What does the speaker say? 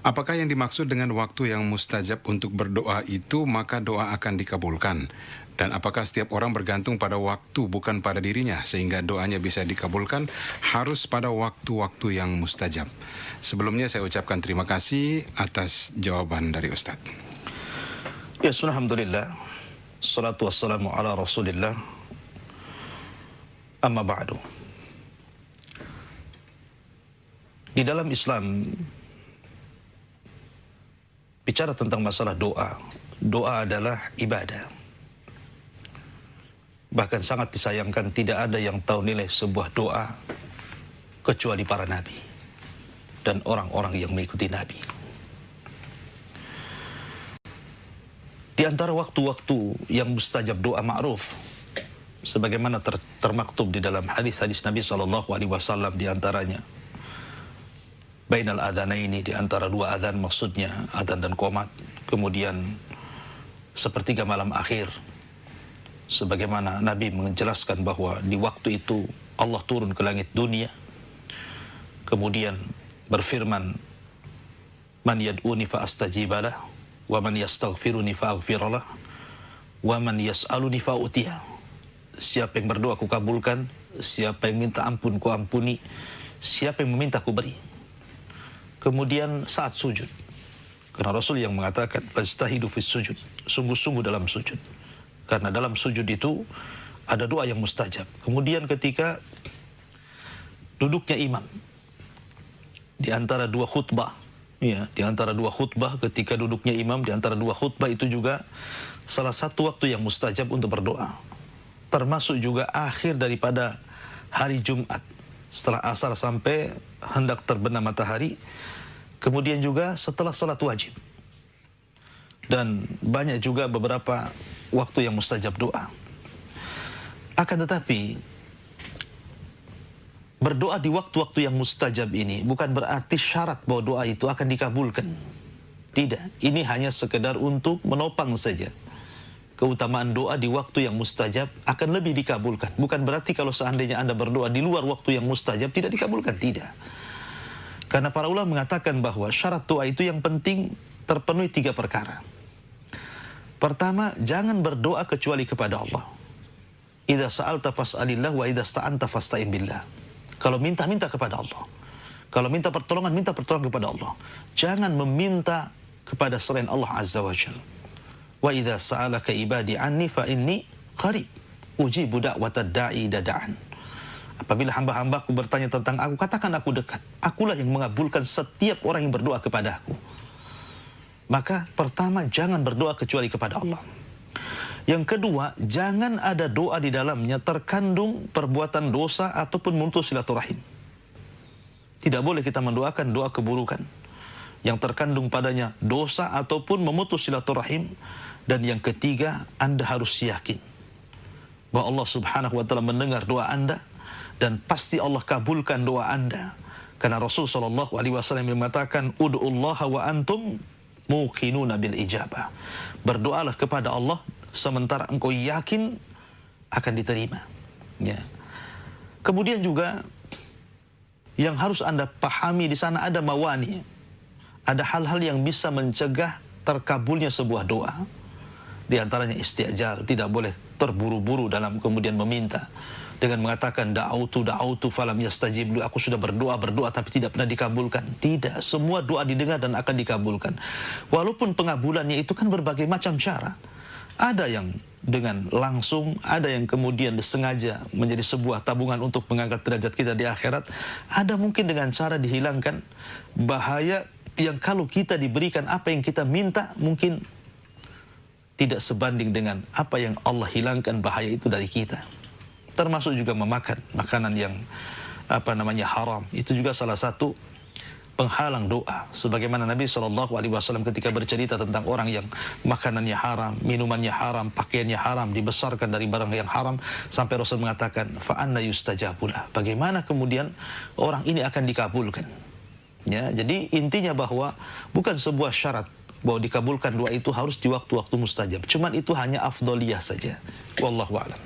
Apakah yang dimaksud dengan waktu yang mustajab untuk berdoa itu maka doa akan dikabulkan? Dan apakah setiap orang bergantung pada waktu bukan pada dirinya sehingga doanya bisa dikabulkan harus pada waktu-waktu yang mustajab? Sebelumnya saya ucapkan terima kasih atas jawaban dari Ustadz. Ya, alhamdulillah. Salatu wassalamu ala Rasulillah. Amma ba'du. Di dalam Islam bicara tentang masalah doa. Doa adalah ibadah. Bahkan sangat disayangkan tidak ada yang tahu nilai sebuah doa kecuali para nabi dan orang-orang yang mengikuti nabi. Di antara waktu-waktu yang mustajab doa ma'ruf, sebagaimana termaktub di dalam hadis-hadis Nabi SAW, di antaranya bainal adzanaini, di antara dua adzan, maksudnya adzan dan qomat. Kemudian sepertiga malam akhir, sebagaimana Nabi menjelaskan bahwa di waktu itu Allah turun ke langit dunia, kemudian berfirman, man yad'uni fa astajibalah, wa man yastaghfiruni fa aghfiralah, wa man yas'aluni fa utiyah. Siapa yang berdoa ku kabulkan, siapa yang minta ampun ku ampuni, siapa yang meminta ku beri. Kemudian saat sujud, karena Rasul yang mengatakan fajtahidu fis sujud, sungguh-sungguh dalam sujud, karena dalam sujud itu ada doa yang mustajab. Kemudian ketika duduknya imam di antara dua khutbah, ya, di antara dua khutbah, ketika duduknya imam di antara dua khutbah, itu juga salah satu waktu yang mustajab untuk berdoa. Termasuk juga akhir daripada hari Jumat, setelah asar sampai hendak terbenam matahari, kemudian juga setelah sholat wajib. Dan banyak juga beberapa waktu yang mustajab doa. Akan tetapi, berdoa di waktu-waktu yang mustajab ini bukan berarti syarat bahwa doa itu akan dikabulkan. Tidak, ini hanya sekedar untuk menopang saja. Keutamaan doa di waktu yang mustajab akan lebih dikabulkan. Bukan berarti kalau seandainya Anda berdoa di luar waktu yang mustajab tidak dikabulkan, tidak. Karena para ulama mengatakan bahwa syarat doa itu yang penting terpenuhi 3 perkara. Pertama, jangan berdoa kecuali kepada Allah. Idza sa'alta fas'alillah wa idza sta'anta fasta'in billah. Kalau minta kepada Allah. Kalau minta pertolongan kepada Allah. Jangan meminta kepada selain Allah Azza wa Jalla. Wa idza sa'alaka ibadi anni fa inni qarib ujibu da'watad da'i dada'an. Apabila hamba-hambaku bertanya tentang aku, katakan aku dekat. Akulah yang mengabulkan setiap orang yang berdoa kepada aku. Maka pertama, jangan berdoa kecuali kepada Allah. Yang kedua, jangan ada doa di dalamnya terkandung perbuatan dosa ataupun memutus silaturahim. Tidak boleh kita mendoakan doa keburukan yang terkandung padanya dosa ataupun memutus silaturahim. Dan yang ketiga, Anda harus yakin bahwa Allah Subhanahu wa ta'ala mendengar doa Anda dan pasti Allah kabulkan doa Anda. Karena Rasul sallallahu alaihi wasallam mengatakan, ud'ullaha wa antum muqinuna bil ijabah. Berdoalah kepada Allah sementara engkau yakin akan diterima. Ya. Kemudian juga yang harus Anda pahami di sana ada mawani. Ada hal-hal yang bisa mencegah terkabulnya sebuah doa. Di antaranya isti'jal, tidak boleh terburu-buru dalam kemudian meminta dengan mengatakan da'autu falam yastajib li, aku sudah berdoa tapi tidak pernah dikabulkan. Tidak, semua doa didengar dan akan dikabulkan. Walaupun pengabulannya itu kan berbagai macam cara. Ada yang dengan langsung, ada yang kemudian disengaja menjadi sebuah tabungan untuk mengangkat derajat kita di akhirat. Ada mungkin dengan cara dihilangkan bahaya yang kalau kita diberikan apa yang kita minta mungkin tidak sebanding dengan apa yang Allah hilangkan bahaya itu dari kita. Termasuk juga memakan makanan yang haram. Itu juga salah satu penghalang doa. Sebagaimana Nabi SAW ketika bercerita tentang orang yang makanannya haram, minumannya haram, pakaiannya haram, dibesarkan dari barang yang haram, sampai Rasul mengatakan, fa'anna yustajabulah. Bagaimana kemudian orang ini akan dikabulkan? Ya, jadi intinya bahwa bukan sebuah syarat bahwa dikabulkan doa itu harus di waktu-waktu mustajab. Cuman itu hanya afdoliyah saja. Wallahu a'lam.